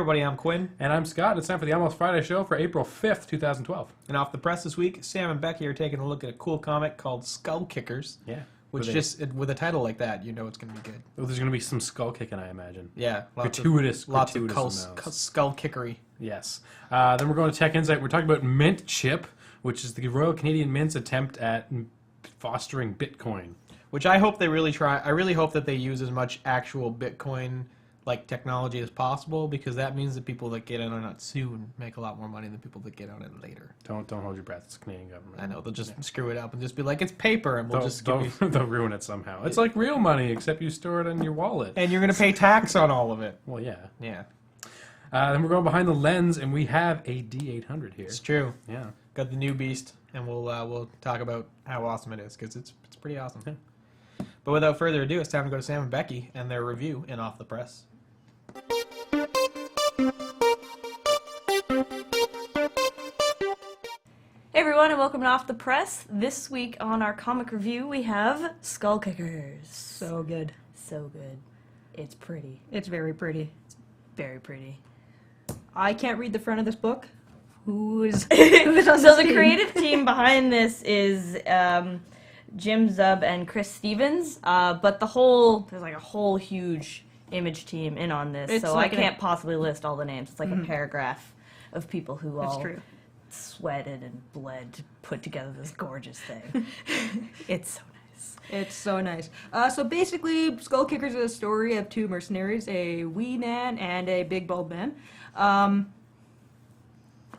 everybody, I'm Quinn. And I'm Scott. It's time for the Almost Friday show for April 5th, 2012. And off the press this week, Sam and Beccy are taking a look at a cool comic called Skull Kickers. Yeah. Which with a title like that, you know it's going to be good. Well, there's going to be some skull kicking, I imagine. Yeah. Lots of skull kickery. Yes. Then we're going to Tech Insight. We're talking about MintChip, which is the Royal Canadian Mint's attempt at fostering Bitcoin. Which I hope they really try. I really hope that they use as much actual Bitcoin technology as possible, because that means that people that get in on it soon make a lot more money than people that get on it later. Don't hold your breath. It's the Canadian government. I know, they'll just screw it up and just be like, it's paper, and they'll ruin it somehow. It's like real money, except you store it in your wallet. And you're going to pay tax on all of it. Well, yeah. Yeah. Then we're going behind the lens, and we have a D800 here. It's true. Yeah. Got the new beast, and we'll talk about how awesome it is, because it's pretty awesome. Yeah. But without further ado, it's time to go to Sam and Beccy and their review in Off the Press. Hey everyone, and welcome to Off the Press. This week on our comic review, we have Skull Kickers. So good. So good. It's pretty. It's very pretty. It's very pretty. I can't read the front of this book. Who's So the creative team behind this is Jim Zub and Chris Stevens, but there's like a whole huge image team in on this, so I can't possibly list all the names. It's like a paragraph of people who all sweated and bled to put together this gorgeous thing. It's so nice. It's so nice. So basically, Skull Kickers is a story of two mercenaries, a wee man and a big bald man.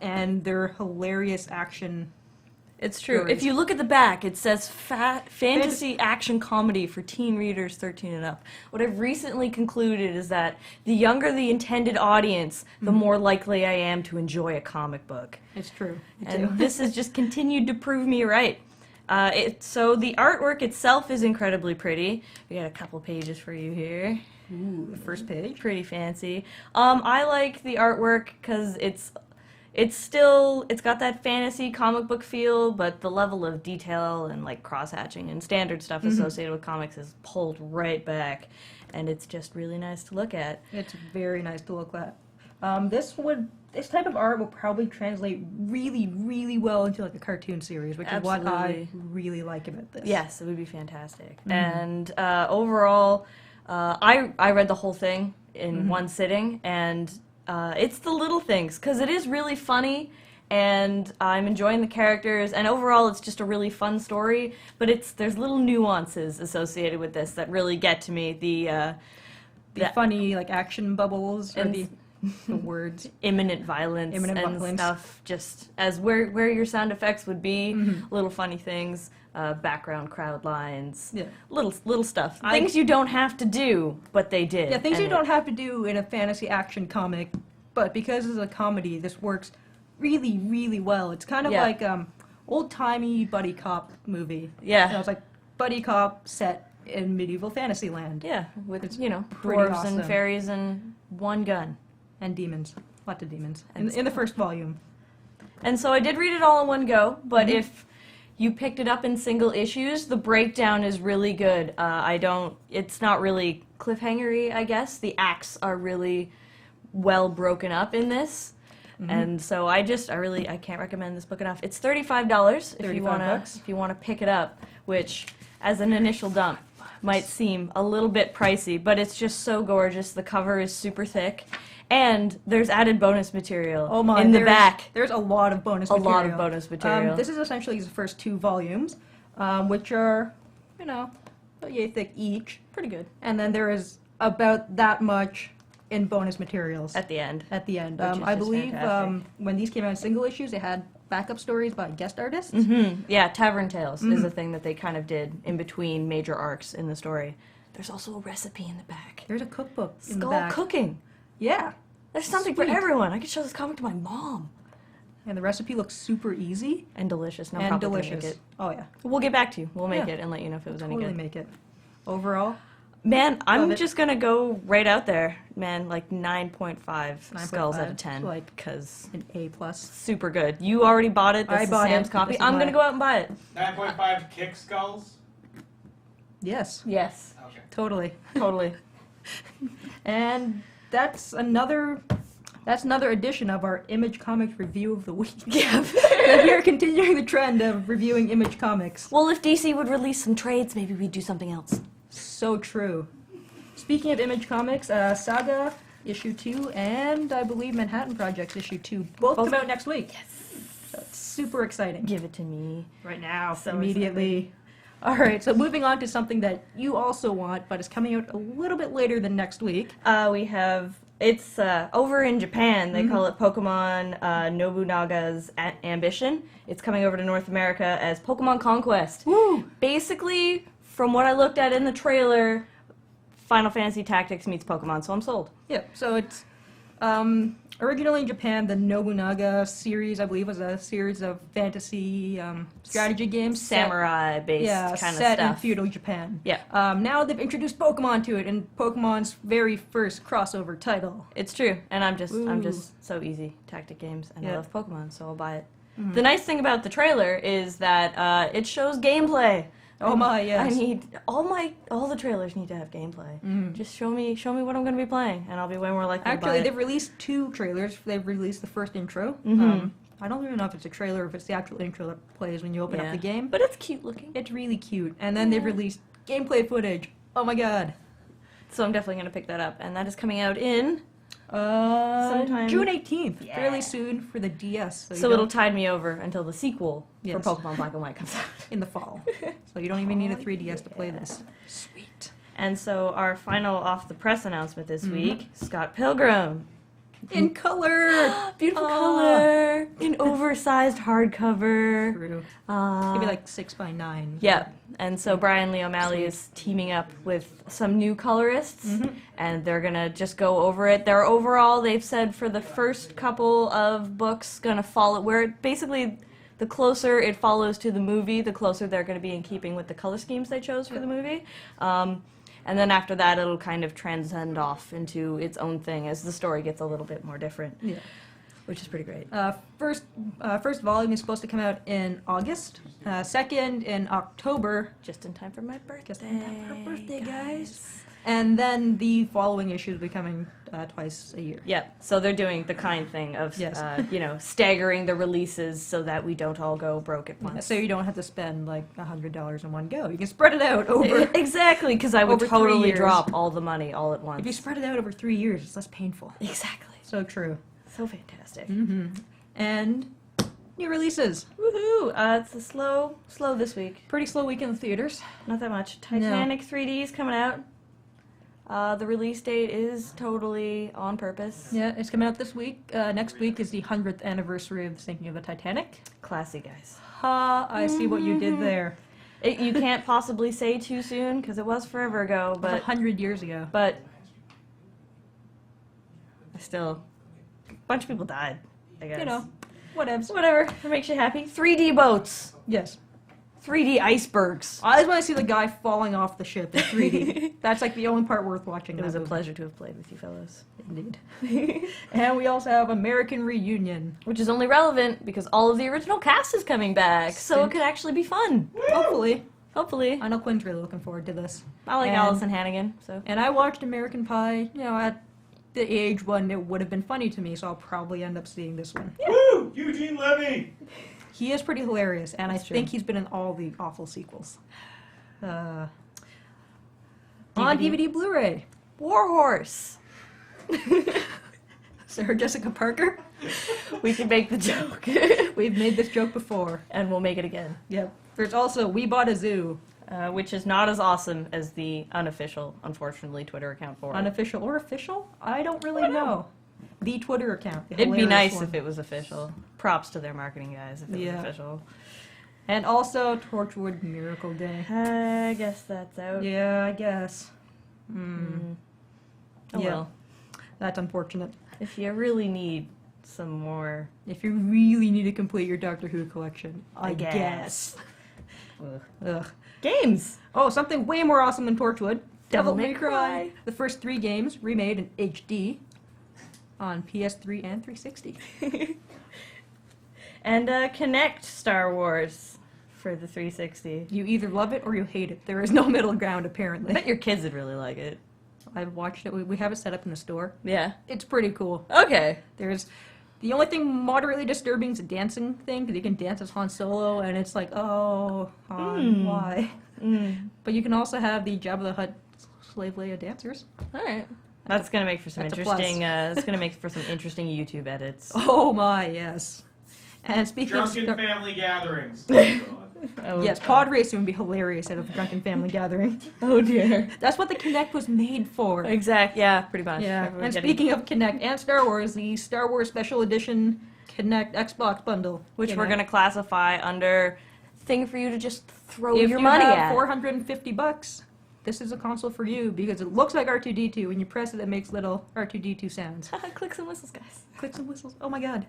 And they're hilarious action. It's true. Stories. If you look at the back, it says fantasy action comedy for teen readers 13 and up. What I've recently concluded is that the younger the intended audience, the more likely I am to enjoy a comic book. It's true. And this has just continued to prove me right. So the artwork itself is incredibly pretty. We got a couple pages for you here. Ooh, the first page. Pretty fancy. I like the artwork because it's got that fantasy comic book feel, but the level of detail and cross-hatching and standard stuff associated with comics is pulled right back, and it's just really nice to look at. It's very nice to look at. This type of art will probably translate really, really well into a cartoon series, which is what I really like about this. Yes, it would be fantastic. And overall, I read the whole thing in one sitting, and it's the little things, because it is really funny, and I'm enjoying the characters, and overall it's just a really fun story, but there's little nuances associated with this that really get to me. The funny, action bubbles, or the words. Imminent violence and stuff, just as where your sound effects would be, little funny things, background crowd lines, little stuff. Things you don't have to do, but they did. Yeah, things you don't have to do in a fantasy action comic, but because it's a comedy, this works really, really well. It's kind of like old-timey buddy cop movie. Yeah. So it's like buddy cop set in medieval fantasy land. Yeah, with dwarves and fairies and one gun. And demons. Lots of demons. In the first volume. And so I did read it all in one go, but if you picked it up in single issues, the breakdown is really good. It's not really cliffhangery, I guess. The acts are really well broken up in this. And so I can't recommend this book enough. It's $35 if you want to pick it up, which as an initial dump might seem a little bit pricey, but it's just so gorgeous. The cover is super thick. And there's added bonus material in the back. There's a lot of bonus material. A lot of bonus material. This is essentially the first two volumes, which are, about yay thick each. Pretty good. And then there is about that much in bonus materials. At the end. I believe when these came out in single issues, they had backup stories by guest artists. Yeah, Tavern Tales is a thing that they kind of did in between major arcs in the story. There's also a recipe in the back. There's a cookbook in the Skull back. Cooking. Yeah. There's something for everyone. I could show this comic to my mom. And the recipe looks super easy. And delicious. No and problem. delicious. Make it. Oh, yeah. We'll get back to you. We'll make it and let you know if it was any good. Totally make it. Overall? Man, I'm just going to go right out there. Man, 9.5 skulls out of 10. Because an A+. Super good. You already bought it. This is Sam's copy. I'm going to go out and buy it. 9.5 kick skulls? Yes. Yes. Okay. Totally. Totally. And that's another That's another edition of our Image Comics review of the week. Yeah. We are continuing the trend of reviewing Image Comics. Well, if DC would release some trades, maybe we'd do something else. So true. Speaking of Image Comics, Saga issue 2 and I believe Manhattan Projects issue 2 both come out next week. Yes. So it's super exciting. Give it to me. Right now, So immediately. All right, so moving on to something that you also want, but is coming out a little bit later than next week. We have, it's over in Japan, they call it Pokemon Nobunaga's Ambition. It's coming over to North America as Pokemon Conquest. Woo! Basically, from what I looked at in the trailer, Final Fantasy Tactics meets Pokemon, so I'm sold. Yeah, so it's originally in Japan, the Nobunaga series, I believe, was a series of fantasy strategy games. Samurai-based kind of set in stuff. feudal Japan. Yeah. Now they've introduced Pokemon to it, and Pokemon's very first crossover title. It's true, and I'm Ooh. just so easy. Tactic games, and I Yeah. love Pokemon, so I'll buy it. The nice thing about the trailer is that it shows gameplay. Oh my, yes. I need all the trailers need to have gameplay. Just show me what I'm going to be playing, and I'll be way more likely to buy Actually, it. they've released 2 trailers. They've released the first intro. I don't even know if it's a trailer or if it's the actual intro that plays when you open up the game. But it's cute looking. It's really cute. And then they've released gameplay footage. Oh my god. So I'm definitely going to pick that up, and that is coming out in Sometime June 18th. Yeah. Fairly soon for the DS. so it'll tide me over until the sequel Yes. for Pokemon Black and White comes out. in the fall. So you don't even need a 3DS to play this. Sweet. And so our final off the press announcement this week, Scott Pilgrim. In color! Beautiful Aw. color. An oversized hardcover. True. Uh, Maybe like 6x9. Yeah, and so Brian Lee O'Malley is teaming up with some new colorists, and they're gonna just go over it. They're overall, they've said for the first couple of books, gonna follow where it basically the closer it follows to the movie, the closer they're gonna be in keeping with the color schemes they chose for the movie. And then after that, it'll kind of transcend off into its own thing as the story gets a little bit more different, Yeah. which is pretty great. First volume is supposed to come out in August. Second in October. Just in time for my birthday. Just in time for our birthday, guys. And then the following issues will be coming twice a year. Yeah, so they're doing the kind thing of, Yes. staggering the releases so that we don't all go broke at once. So you don't have to spend like $100 in one go. You can spread it out over. Exactly, because I would over 3 totally years. drop all the money all at once. If you spread it out over 3 years, it's less painful. Exactly. So true. So fantastic. And new releases. Woohoo! It's a slow this week. Pretty slow week in the theaters. Not that much. Titanic 3D is coming out. The release date is totally on purpose. Yeah, it's coming out this week. Next week is the 100th anniversary of the sinking of the Titanic. Classy, guys. Ha! I see what you did there. You can't possibly say too soon because it was forever ago, It was but 100 years ago. still, a bunch of people died. I guess. You know, whatevs. Whatever. It makes you happy. 3D boats. Yes. 3D icebergs. I always want to see the guy falling off the ship in 3D. That's like the only part worth watching. It was a movie. pleasure to have played with you fellows. Indeed. And we also have American Reunion. Which is only relevant because all of the original cast is coming back, so it could actually be fun. Hopefully. Hopefully. I know Quinn's really looking forward to this. I like And- Allison Hannigan, so. And I watched American Pie, at the age when it would have been funny to me, so I'll probably end up seeing this one. Woo! Eugene Levy! He is pretty hilarious, and That's I true. think he's been in all the awful sequels. On DVD Blu-ray, Warhorse. Sarah Jessica Parker. We can make the joke. We've made this joke before. And we'll make it again. Yep. There's also We Bought a Zoo, Which is not as awesome as the unofficial, unfortunately, Twitter account for it. unofficial or official? I don't really know. The Twitter account. the It'd be hilarious nice one. if it was official. Props to their marketing guys if it Yeah. was official. And also Torchwood Miracle Day. I guess that's out. Yeah, I guess. Oh Yeah. well. That's unfortunate. If you really need some more, If you really need to complete your Doctor Who collection, I guess. guess. Ugh. Ugh. Games. Oh, something way more awesome than Torchwood. Devil May Cry. The first 3 games remade in HD on PS3 and 360. And Connect Star Wars for the 360. You either love it or you hate it. There is no middle ground, I apparently. bet your kids would really like it. I've watched it. We have it set up in the store. Yeah. It's pretty cool. Okay. There's the only thing moderately disturbing is the dancing thing, because you can dance as Han Solo, and it's like, oh, Han, why? But you can also have the Jabba the Hutt slave Leia dancers. All right. That's gonna make for some That's a plus. interesting. That's gonna make for some interesting YouTube edits. Oh my, yes. And speaking Drunken of family gatherings. Oh, God. Oh, yes, pod racing would be hilarious at a drunken family gathering. Oh dear. That's what the Kinect was made for. Exact. Yeah. Pretty much. Yeah. Everyone And getting- speaking of Kinect and Star Wars, the Star Wars Special Edition Kinect Xbox bundle, which you we're know. gonna classify under thing for you to just throw If your you money have at. $450, this is a console for you because it looks like R2D2. When you press it, it makes little R2D2 sounds. Clicks and whistles, guys. Clicks and whistles. Oh my god.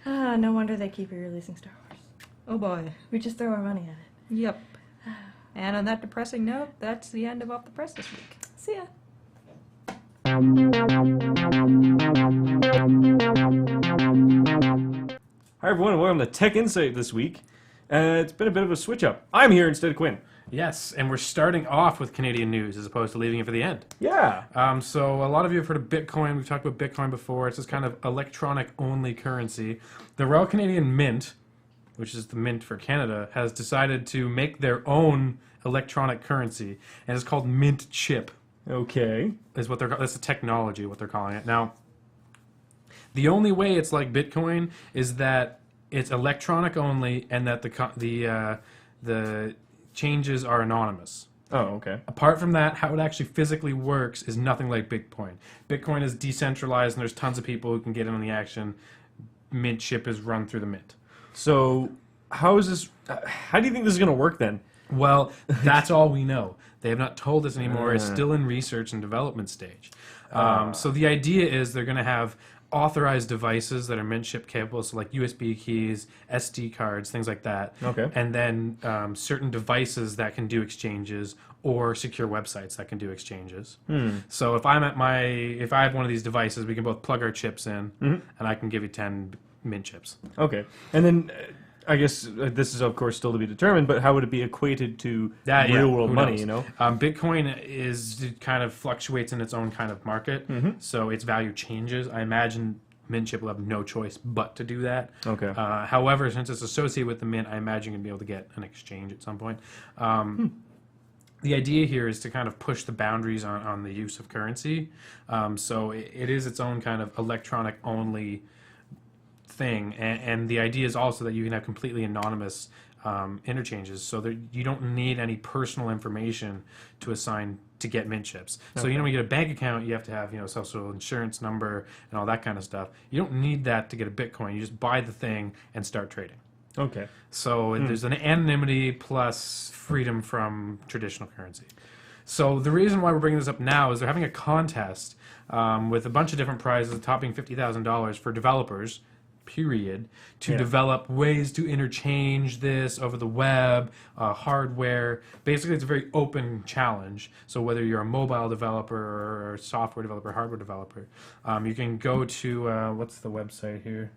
Ah, no wonder they keep re-releasing Star Wars. Oh boy. We just throw our money at it. Yep. And on that depressing note, that's the end of Off the Press this week. See ya. Hi everyone, and welcome to Tech Insight this week. It's been a bit of a switch up. I'm here instead of Quinn. Yes, and we're starting off with Canadian news as opposed to leaving it for the end. Yeah. So a lot of you have heard of Bitcoin. We've talked about Bitcoin before. It's this kind of electronic-only currency. The Royal Canadian Mint, which is the mint for Canada, has decided to make their own electronic currency, and it's called MintChip. Okay. Is what they're that's the technology, what they're calling it now. The only way it's like Bitcoin is that it's electronic only, and that the changes are anonymous. Oh, okay. Apart from that, how it actually physically works is nothing like Bitcoin. Bitcoin is decentralized, and there's tons of people who can get in on the action. MintChip is run through the mint. So, how is this? How do you think this is going to work then? Well, that's all we know. They have not told us anymore. It's still in research and development stage. So the idea is they're going to have authorized devices that are MintChip capable, so like USB keys, SD cards, things like that. Okay. And then certain devices that can do exchanges, or secure websites that can do exchanges. So if I have one of these devices, we can both plug our chips in, and I can give you 10 MintChips. Okay. And then, I guess this is of course still to be determined, but how would it be equated to real world who money? knows? You know. Bitcoin it kind of fluctuates in its own kind of market, so its value changes. I imagine MintChip will have no choice but to do that. Okay. However, since it's associated with the mint, I imagine you'll be able to get an exchange at some point. The idea here is to kind of push the boundaries on the use of currency. So it is its own kind of electronic only thing, and the idea is also that you can have completely anonymous interchanges, so that you don't need any personal information to assign to get MintChips. So when you get a bank account, you have to have social insurance number and all that kind of stuff. You don't need that to get a Bitcoin. You just buy the thing and start trading. Okay. So there's an anonymity plus freedom from traditional currency. So the reason why we're bringing this up now is they're having a contest with a bunch of different prizes topping $50,000 for developers, period, to develop ways to interchange this over the web, hardware. Basically, it's a very open challenge. So whether you're a mobile developer or a software developer, hardware developer, you can go to, what's the website here?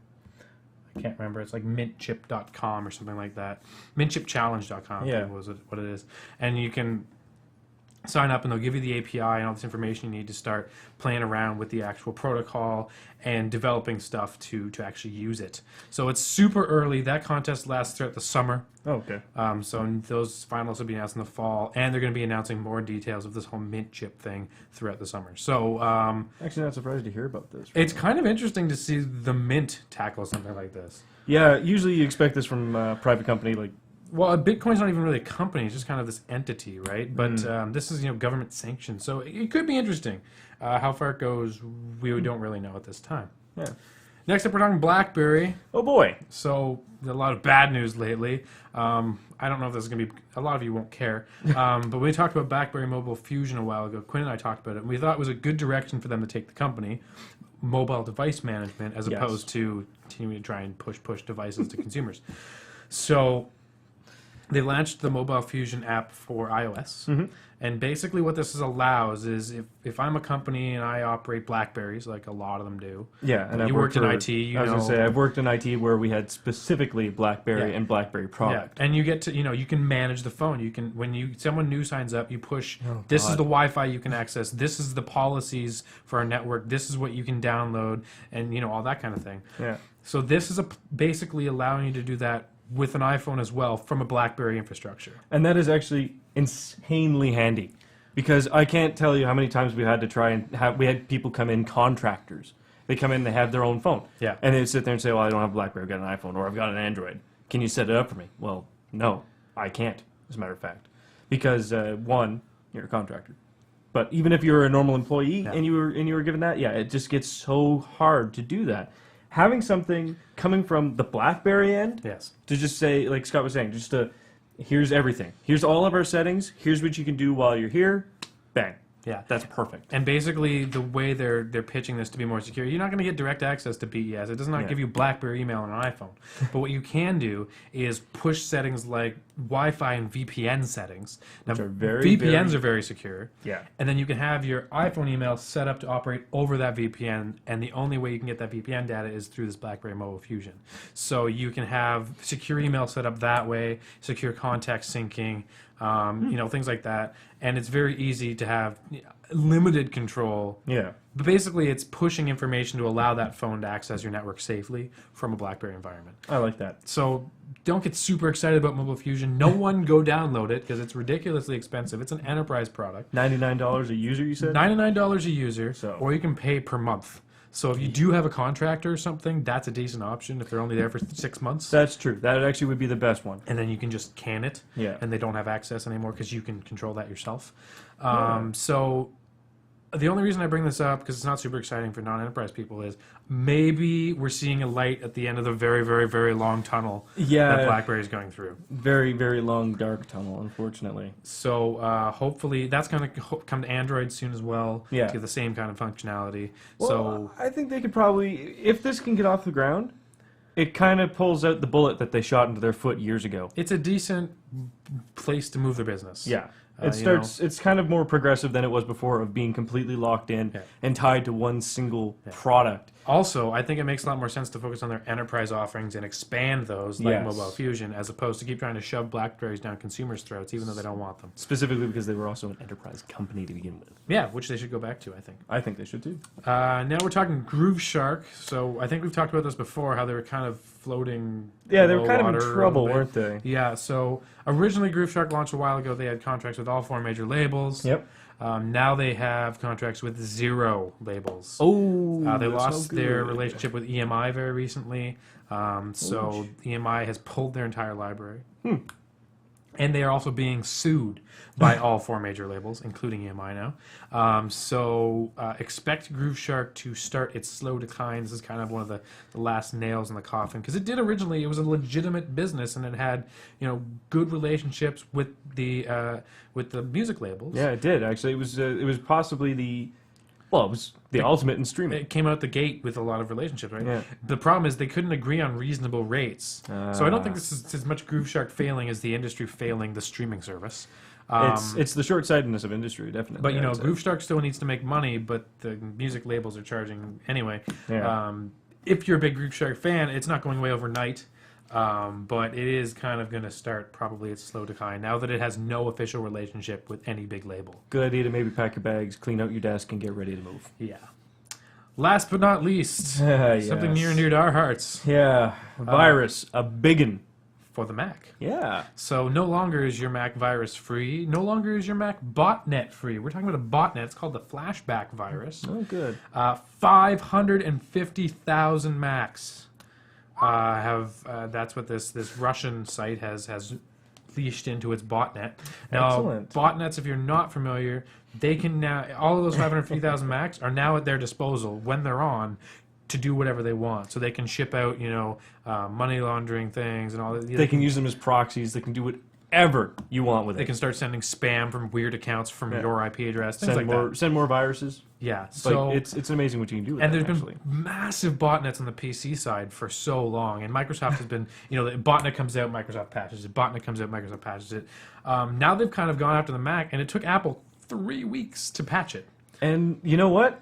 I can't remember. It's like mintchip.com or something like that. Mintchipchallenge.com was what it is. And you can sign up and they'll give you the API and all this information you need to start playing around with the actual protocol and developing stuff to actually use it. So it's super early. That contest lasts throughout the summer. Oh, okay. So those finals will be announced in the fall, and they're going to be announcing more details of this whole MintChip thing throughout the summer. So Actually, not surprised to hear about this. it's kind of interesting to see the Mint tackle something like this. Yeah, usually you expect this from a private company like. Well, Bitcoin's not even really a company; it's just kind of this entity, right? But this is government sanctioned, so it could be interesting. How far it goes, we don't really know at this time. Yeah. Next up, we're talking BlackBerry. Oh boy. So a lot of bad news lately. I don't know if this is going to be. A lot of you won't care, but we talked about BlackBerry Mobile Fusion a while ago. Quinn and I talked about it, and we thought it was a good direction for them to take the company, mobile device management, as opposed to continuing to try and push devices to consumers. So they launched the Mobile Fusion app for iOS. Mm-hmm. And basically what this allows is if I'm a company and I operate Blackberries, like a lot of them do. Yeah, and You I've worked in for- IT, you I was know. gonna say I've worked in IT where we had specifically BlackBerry Yeah. and BlackBerry product. Yeah, and you get to, you can manage the phone. You can, when someone new signs up, you push, this is God. the Wi-Fi you can access, this is the policies for our network, this is what you can download, and, all that kind of thing. Yeah. So this is basically allowing you to do that with an iPhone as well from a BlackBerry infrastructure. And that is actually insanely handy, because I can't tell you how many times we had to try and we had people come in, contractors. They come in, they have their own phone. Yeah. And they sit there and say, well, I don't have a BlackBerry, I've got an iPhone, or I've got an Android. Can you set it up for me? Well, no, I can't, as a matter of fact. Because, one, you're a contractor. But even if you're a normal employee Yeah. and you were given that, yeah, it just gets so hard to do that. Having something coming from the BlackBerry end, Yes. to just say, like Scott was saying, just to, here's everything. Here's all of our settings. Here's what you can do while you're here. Bang. Yeah. That's perfect. And basically, the way they're pitching this to be more secure, you're not going to get direct access to BES. It does not Yeah. give you BlackBerry email on an iPhone. But what you can do is push settings like Wi-Fi and VPN settings. Now, Which are very, VPNs very- are very secure. Yeah. And then you can have your iPhone email set up to operate over that VPN, and the only way you can get that VPN data is through this BlackBerry Mobile Fusion. So you can have secure email set up that way, secure contact syncing, things like that. And it's very easy to have limited control. Yeah. But basically, it's pushing information to allow that phone to access your network safely from a BlackBerry environment. I like that. So don't get super excited about Mobile Fusion. No one go download it because it's ridiculously expensive. It's an enterprise product. $99 a user, you said? $99 a user, So- or you can pay per month. So if you do have a contractor or something, that's a decent option if they're only there for 6 months. That's true. That actually would be the best one. And then you can just can it, Yeah. and they don't have access anymore because you can control that yourself. Yeah. So the only reason I bring this up, because it's not super exciting for non-enterprise people, is maybe we're seeing a light at the end of the very, very, very long tunnel Yeah. that BlackBerry is going through. Very, very long, dark tunnel, unfortunately. So hopefully that's going to come to Android soon as well. Yeah. To get the same kind of functionality. Well, So I think they could probably, if this can get off the ground, it kind of pulls out the bullet that they shot into their foot years ago. it's a decent place to move their business. Yeah. You It starts. It's kind of more progressive than it was before, of being completely locked in Yeah. and tied to one single product. Also, I think it makes a lot more sense to focus on their enterprise offerings and expand those, like Yes. Mobile Fusion, as opposed to keep trying to shove Blackberries down consumers' throats, even though they don't want them. Specifically because they were also an enterprise company to begin with. Yeah, which they should go back to, I think. I think they should too. Now we're talking Groove Shark. So I think we've talked about this before, how they were kind of floating. Yeah, they were below kind of water in a trouble, little bit. weren't they? Yeah, so originally Groove Shark launched a while ago. They had contracts with all 4 major labels. Yep. Now they have contracts with 0 labels. Oh, They that's lost no their good. relationship with EMI very recently. So EMI has pulled their entire library. And they are also being sued by all 4 major labels, including EMI now. So expect Groove Shark to start its slow decline. This is kind of one of the last nails in the coffin, because it did originally. It was a legitimate business, and it had good relationships with the music labels. Yeah, it did actually. It was possibly it was the ultimate in streaming. It came out the gate with a lot of relationships, right? Yeah. The problem is they couldn't agree on reasonable rates. So I don't think this is as much Groove Shark failing as the industry failing the streaming service. It's the short-sightedness of industry, definitely. But I would say. Groove Shark still needs to make money, but the music labels are charging anyway. Yeah. If you're a big Groove Shark fan, it's not going away overnight. But it is kind of going to start probably its slow decline now that it has no official relationship with any big label. Good idea to maybe pack your bags, clean out your desk, and get ready to move. Yeah. Last but not least, something near and dear to our hearts Yeah, virus, a biggin. for the Mac. Yeah. So no longer is your Mac virus free. No longer is your Mac botnet free. We're talking about a botnet. It's called the flashback virus. Oh, good. 550,000 Macs that's what this Russian site has leashed into its botnet. Now, Excellent. botnets, if you're not familiar, they can now, all of those 550,000 Macs are now at their disposal when they're on to do whatever they want. So they can ship out, money laundering things and all that. They can use them as proxies. They can do whatever you want with They it. can start sending spam from weird accounts from Yeah. your IP address, things Send like more, that. send more viruses. Yeah, so Like it's amazing what you can do with and that. there's Actually, been massive botnets on the PC side for so long, and Microsoft has been, the botnet comes out, Microsoft patches it. Botnet comes out, Microsoft patches it. Now they've kind of gone after the Mac, and it took Apple 3 weeks to patch it. and you know what?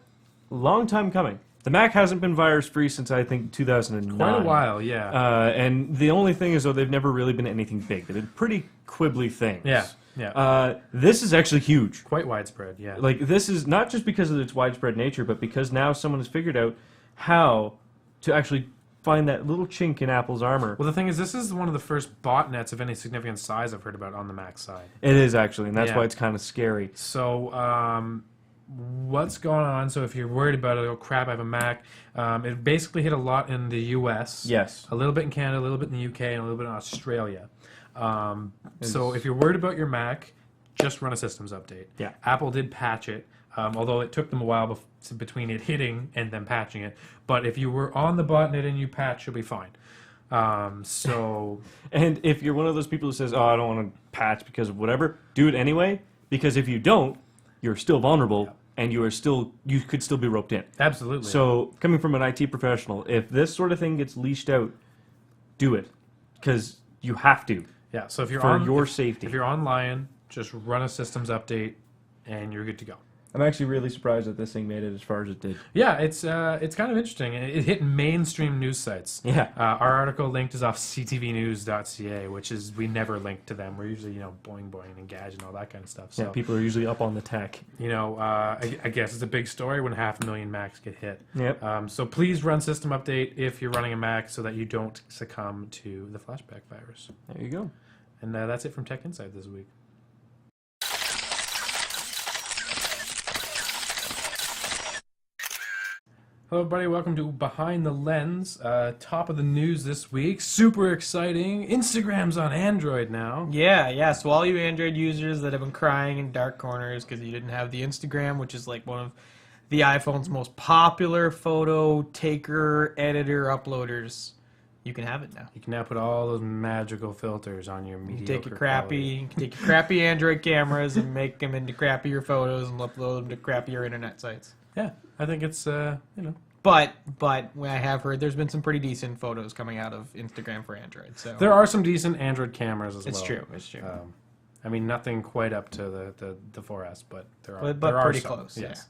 Long time coming. The Mac hasn't been virus free since I think 2009. Quite a while, yeah. And the only thing is, though, they've never really been anything big. They've been pretty quibbly things. Yeah. This is actually huge. Quite widespread, yeah. Like, this is not just because of its widespread nature, but because now someone has figured out how to actually find that little chink in Apple's armor. Well, the thing is, this is one of the first botnets of any significant size I've heard about on the Mac side. It is, actually, and that's Yeah. why it's kind of scary. So, what's going on? So, if you're worried about it, oh crap, I have a Mac. It basically hit a lot in the US. Yes. A little bit in Canada, a little bit in the UK, and a little bit in Australia. So, if you're worried about your Mac, just run a systems update. Yeah. Apple did patch it, although it took them a while between it hitting and then patching it. But if you were on the botnet and you patch, you'll be fine. So And if you're one of those people who says, oh, I don't want to patch because of whatever, do it anyway, because if you don't, you're still vulnerable, and you could still be roped in. absolutely. So, coming from an IT professional, if this sort of thing gets leashed out, do it, because you have to yeah. So if you're for on your if- safety. if you're online, just run a systems update, and you're good to go. I'm actually really surprised that this thing made it as far as it did. Yeah, it's kind of interesting. It hit mainstream news sites. Yeah. Our article linked is off ctvnews.ca, which is we never link to them. We're usually boing boing and Gadget and all that kind of stuff. So Yeah, people are usually up on the tech. I guess it's a big story when 500,000 Macs get hit. Yep. So please run system update if you're running a Mac so that you don't succumb to the flashback virus. There you go. And that's it from Tech Insight this week. Hello, everybody. Welcome to Behind the Lens. Top of the news this week. Super exciting. Instagram's on Android now. Yeah. So all you Android users that have been crying in dark corners because you didn't have the Instagram, which is like one of the iPhone's most popular photo taker, editor, uploaders, you can have it now. You can now put all those magical filters on your You mediocre can take your quality. crappy Android cameras and make them into crappier photos and upload them to crappier internet sites. Yeah, I think it's But I have heard there's been some pretty decent photos coming out of Instagram for Android. So there are some decent Android cameras as it's well. true. It's true. I mean, nothing quite up to the 4S, but there are. But there are pretty some, close. Yes.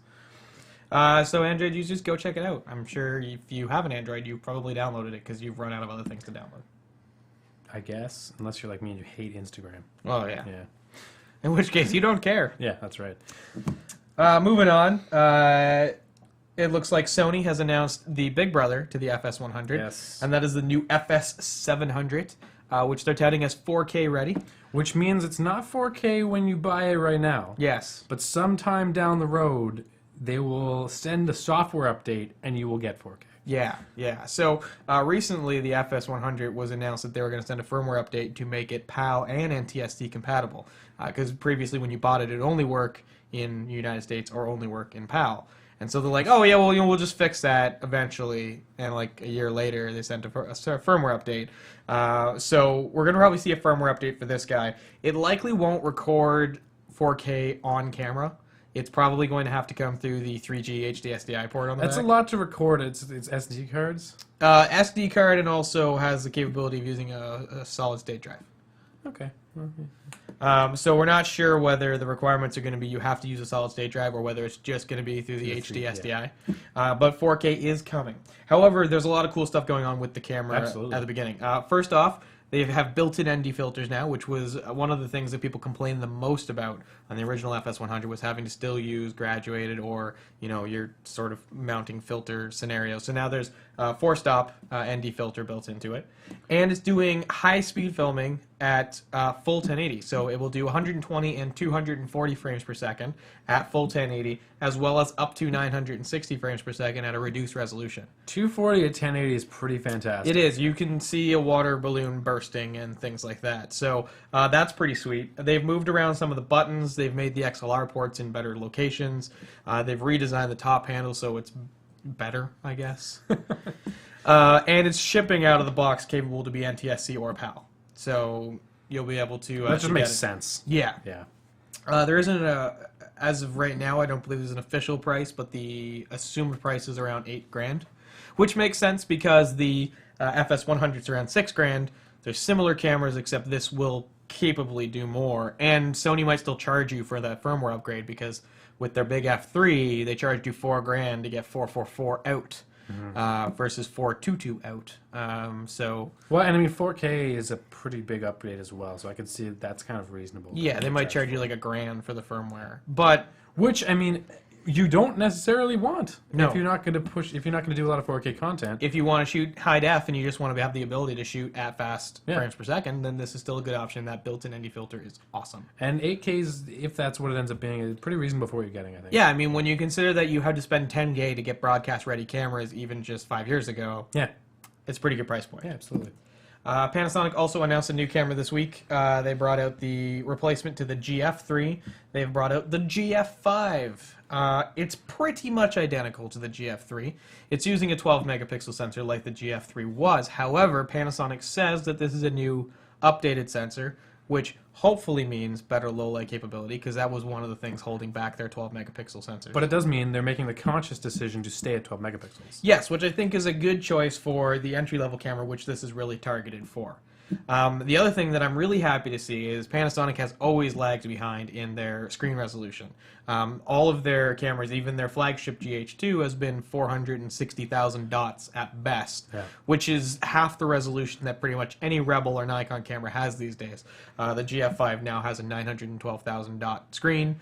Yeah. So Android users, go check it out. I'm sure if you have an Android, you probably downloaded it because you've run out of other things to download. I guess, unless you're like me and you hate Instagram. Oh yeah. Yeah. In which case, you don't care. Yeah, that's right. Moving on. It looks like Sony has announced the big brother to the FS100, Yes. and that is the new FS700, which they're touting as 4K ready. Which means it's not 4K when you buy it right now. Yes. But sometime down the road, they will send a software update and you will get 4K. Yeah. So recently, the FS100 was announced that they were going to send a firmware update to make it PAL and NTSC compatible. Because previously, when you bought it, it would only work in the United States or only work in PAL. And so they're like, oh yeah, well we'll just fix that eventually. And like a year later, they sent a firmware update. So we're gonna probably see a firmware update for this guy. It likely won't record 4K on camera. It's probably going to have to come through the 3G HD SDI port on the That's back. a lot to record. It's SD cards. SD card, and also has the capability of using a solid state drive. Okay. So we're not sure whether the requirements are going to be you have to use a solid state drive or whether it's just going to be through the HD SDI. But 4K is coming. However, there's a lot of cool stuff going on with the camera Absolutely. at the beginning. First off, they have built-in ND filters now, which was one of the things that people complained the most about on the original FS100 was having to still use graduated or your sort of mounting filter scenario. So now there's a 4-stop ND filter built into it, and it's doing high-speed filming at full 1080. So it will do 120 and 240 frames per second at full 1080, as well as up to 960 frames per second at a reduced resolution. 240 at 1080 is pretty fantastic. It is. You can see a water balloon bursting and things like that. So that's pretty sweet. They've moved around some of the buttons. They've made the XLR ports in better locations. They've redesigned the top handle so it's better, I guess. And it's shipping out of the box capable to be NTSC or PAL. So you'll be able to. That just to makes get it. sense. Yeah. Yeah. There isn't as of right now, I don't believe there's an official price, but the assumed price is around $8,000, which makes sense because the FS100 is around $6,000. They're similar cameras, except this will capably do more, and Sony might still charge you for that firmware upgrade because with their big F3, they charged you $4,000 to get 444 out. Versus 422 out. Well, and I mean, 4K is a pretty big upgrade as well, so I could see that's kind of reasonable. Yeah, they might charge you like $1,000 for the firmware, but which I mean, you don't necessarily want No. if you're not going to do a lot of 4K content. if you want to shoot high def and you just want to have the ability to shoot at fast Yeah. frames per second, then this is still a good option. That built-in ND filter is awesome. And 8Ks, if that's what it ends up being, is pretty reasonable for what you're getting, I think. Yeah, I mean, when you consider that you had to spend $10,000 to get broadcast-ready cameras even just 5 years ago, Yeah. it's a pretty good price point. Yeah, absolutely. Panasonic also announced a new camera this week. They brought out the replacement to the GF3. They've brought out the GF5. It's pretty much identical to the GF3. It's using a 12 megapixel sensor like the GF3 was. However, Panasonic says that this is a new updated sensor, which hopefully means better low light capability, because that was one of the things holding back their 12 megapixel sensors. But it does mean they're making the conscious decision to stay at 12 megapixels. Yes, which I think is a good choice for the entry-level camera, which this is really targeted for. The other thing that I'm really happy to see is Panasonic has always lagged behind in their screen resolution. All of their cameras, even their flagship GH2, has been 460,000 dots at best, which is half the resolution that pretty much any Rebel or Nikon camera has these days. The GF5 now has a 912,000 dot screen,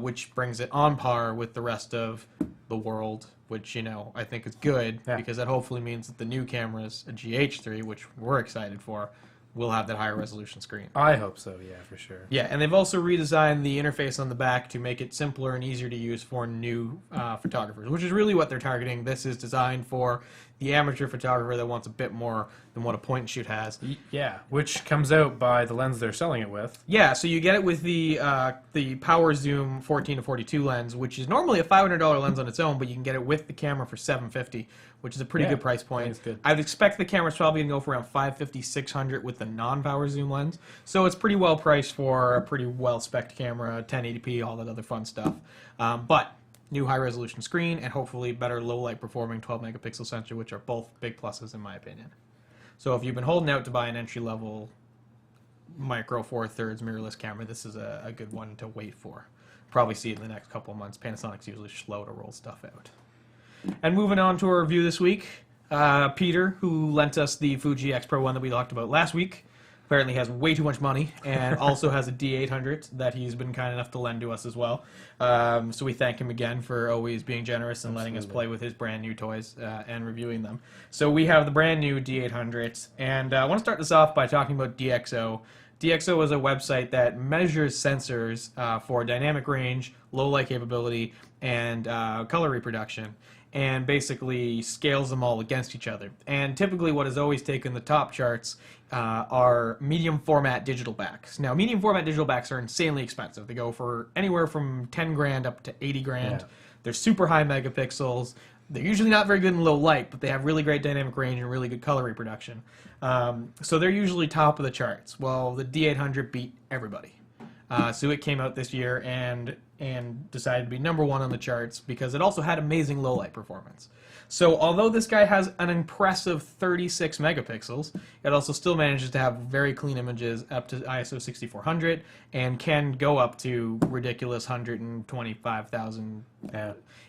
which brings it on par with the rest of the world, which, you know, I think is good, because that hopefully means that the new cameras, a GH3, which we're excited for, will have that higher resolution screen. I hope so, yeah, for sure. Yeah, and they've also redesigned the interface on the back to make it simpler and easier to use for new photographers, which is really what they're targeting. This is designed for the amateur photographer that wants a bit more than what a point and shoot has. Yeah, which comes out by the lens they're selling it with. Yeah, so you get it with the Power Zoom 14 to 42 lens, which is normally a $500 lens on its own, but you can get it with the camera for $750, which is a pretty good price point. That's good. I'd expect the camera's probably going to go for around $550, $600 with the non-Power Zoom lens. So it's pretty well priced for a pretty well-spec'd camera, 1080p, all that other fun stuff. But new high-resolution screen and hopefully better low-light performing 12 megapixel sensor, which are both big pluses in my opinion. So if you've been holding out to buy an entry-level micro 4/3 mirrorless camera, this is a good one to wait for. Probably see it in the next couple of months. Panasonic's usually slow to roll stuff out. And moving on to our review this week, Peter, who lent us the Fuji X Pro 1 that we talked about last week, apparently has way too much money and also has a D800 that he's been kind enough to lend to us as well. So we thank him again for always being generous and letting us play with his brand new toys and reviewing them. So we have the brand new D800, and I want to start this off by talking about DxO. DxO is a website that measures sensors for dynamic range, low light capability, and color reproduction, and basically scales them all against each other. And typically what has always taken the top charts are medium format digital backs. Now, medium format digital backs are insanely expensive. They go for anywhere from 10 grand up to 80 grand. Yeah. They're super high megapixels. They're usually not very good in low light, but they have really great dynamic range and really good color reproduction. So they're usually top of the charts. Well, the D800 beat everybody. So it came out this year and decided to be #1 on the charts because it also had amazing low light performance. So although this guy has an impressive 36 megapixels, it also still manages to have very clean images up to ISO 6400 and can go up to ridiculous 125,000.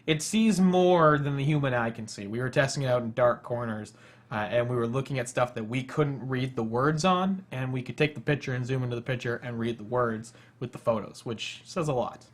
It sees more than the human eye can see. We were testing it out in dark corners, and we were looking at stuff that we couldn't read the words on, and we could take the picture and zoom into the picture and read the words with the photos, which says a lot.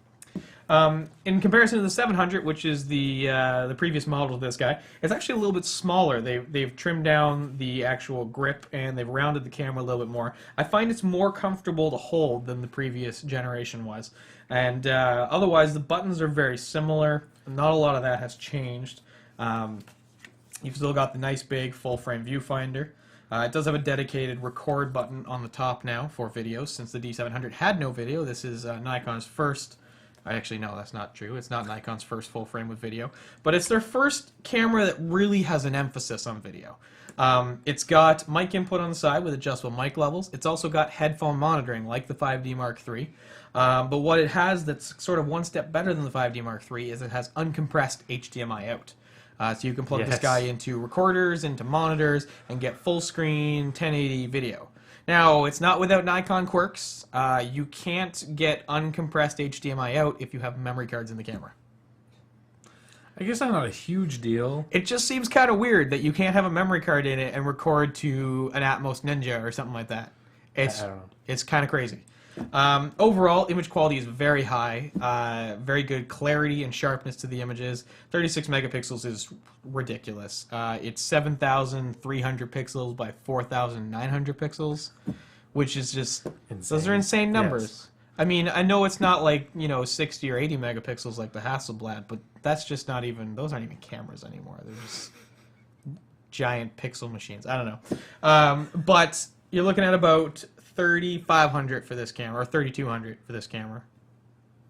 In comparison to the 700, which is the previous model of this guy, it's actually a little bit smaller. They've trimmed down the actual grip and they've rounded the camera a little bit more. I find it's more comfortable to hold than the previous generation was. And otherwise, the buttons are very similar. Not a lot of that has changed. You've still got the nice big full-frame viewfinder. It does have a dedicated record button on the top now for videos, since the D700 had no video. This is Nikon's first. Actually, no, that's not true. It's not Nikon's first full frame with video, but it's their first camera that really has an emphasis on video. It's got mic input on the side with adjustable mic levels. It's also got headphone monitoring like the 5D Mark III. But what it has that's sort of one step better than the 5D Mark III is it has uncompressed HDMI out. So you can plug this guy into recorders, into monitors, and get full screen 1080 video. Now, it's not without Nikon quirks. You can't get uncompressed HDMI out if you have memory cards in the camera. I guess that's not a huge deal. It just seems kind of weird that you can't have a memory card in it and record to an Atmos Ninja or something like that. I don't know. It's kind of crazy. Overall, image quality is very high. Very good clarity and sharpness to the images. 36 megapixels is ridiculous. It's 7,300 pixels by 4,900 pixels, which is just... Insane. Those are insane numbers. Yes. I mean, I know it's not like, 60 or 80 megapixels like the Hasselblad, but that's just not even... Those aren't even cameras anymore. They're just giant pixel machines. I don't know. But you're looking at about 3,500 for this camera, or 3,200 for this camera,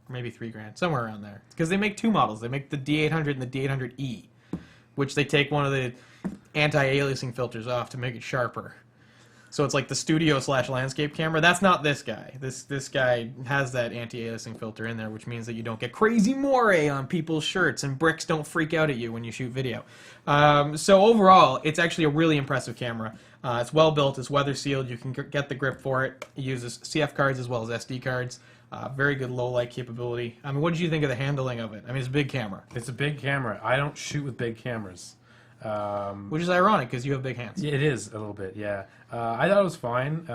or maybe $3,000, somewhere around there. Because they make two models. They make the D800 and the D800E, which they take one of the anti-aliasing filters off to make it sharper. So it's like the studio/landscape camera. That's not this guy. This guy has that anti-aliasing filter in there, which means that you don't get crazy moire on people's shirts and bricks don't freak out at you when you shoot video. So overall, it's actually a really impressive camera. It's well built. It's weather sealed. You can get the grip for it. It uses CF cards as well as SD cards. Very good low light capability. I mean, what did you think of the handling of it? I mean, it's a big camera. It's a big camera. I don't shoot with big cameras. Which is ironic because you have big hands. It is a little bit, yeah. I thought it was fine.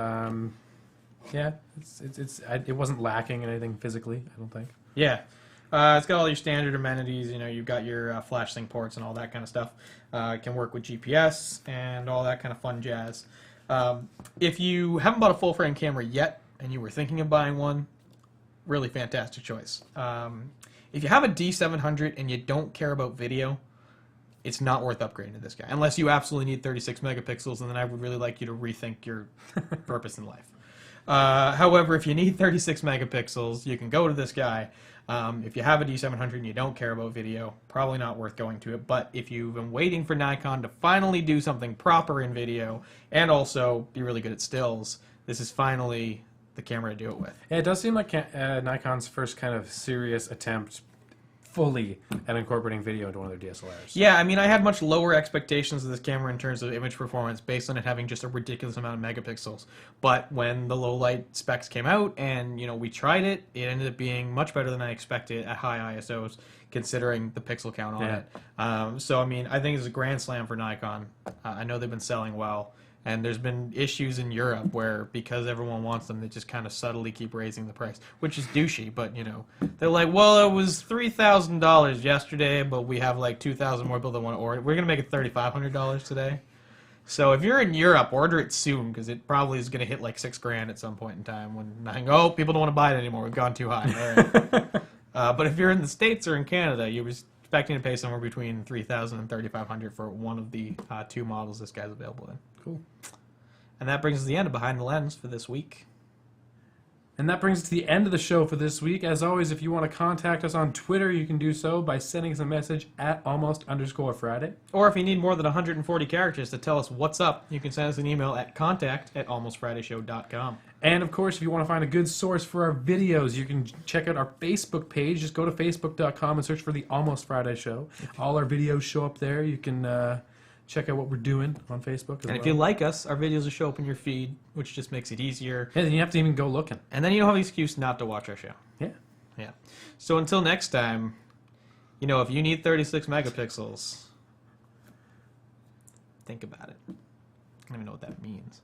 Yeah, it wasn't lacking in anything physically, I don't think. Yeah. It's got all your standard amenities. You've got your flash sync ports and all that kind of stuff. It can work with GPS and all that kind of fun jazz. If you haven't bought a full frame camera yet and you were thinking of buying one, really fantastic choice. If you have a D700 and you don't care about video, it's not worth upgrading to this guy. Unless you absolutely need 36 megapixels, and then I would really like you to rethink your purpose in life. However, if you need 36 megapixels, you can go to this guy. If you have a D700 and you don't care about video, probably not worth going to it. But if you've been waiting for Nikon to finally do something proper in video and also be really good at stills, this is finally the camera to do it with. Yeah, it does seem like Nikon's first kind of serious attempt fully at incorporating video into one of their DSLRs. Yeah, I mean, I had much lower expectations of this camera in terms of image performance based on it having just a ridiculous amount of megapixels. But when the low light specs came out and, we tried it, it ended up being much better than I expected at high ISOs, considering the pixel count on it. So, I mean, I think it's a grand slam for Nikon. I know they've been selling well. And there's been issues in Europe where, because everyone wants them, they just kind of subtly keep raising the price, which is douchey. But, they're like, well, it was $3,000 yesterday, but we have like 2,000 more people that want to order. We're going to make it $3,500 today. So if you're in Europe, order it soon, because it probably is going to hit like $6,000 at some point in time when people don't want to buy it anymore. We've gone too high. All right. But if you're in the States or in Canada, you were expecting to pay somewhere between $3,000 and $3,500 for one of the two models this guy's available in. Cool. And that brings us to the end of Behind the Lens for this week. And that brings us to the end of the show for this week. As always, if you want to contact us on Twitter, you can do so by sending us a message at almost_Friday. Or if you need more than 140 characters to tell us what's up, you can send us an email at contact@almostfridayshow.com. And of course, if you want to find a good source for our videos, you can check out our Facebook page. Just go to facebook.com and search for The Almost Friday Show. All our videos show up there. You can check out what we're doing on Facebook as well. And if you like us, our videos will show up in your feed, which just makes it easier. Yeah, then you have to even go looking. And then you don't have an excuse not to watch our show. Yeah. Yeah. So until next time, if you need 36 megapixels, think about it. I don't even know what that means.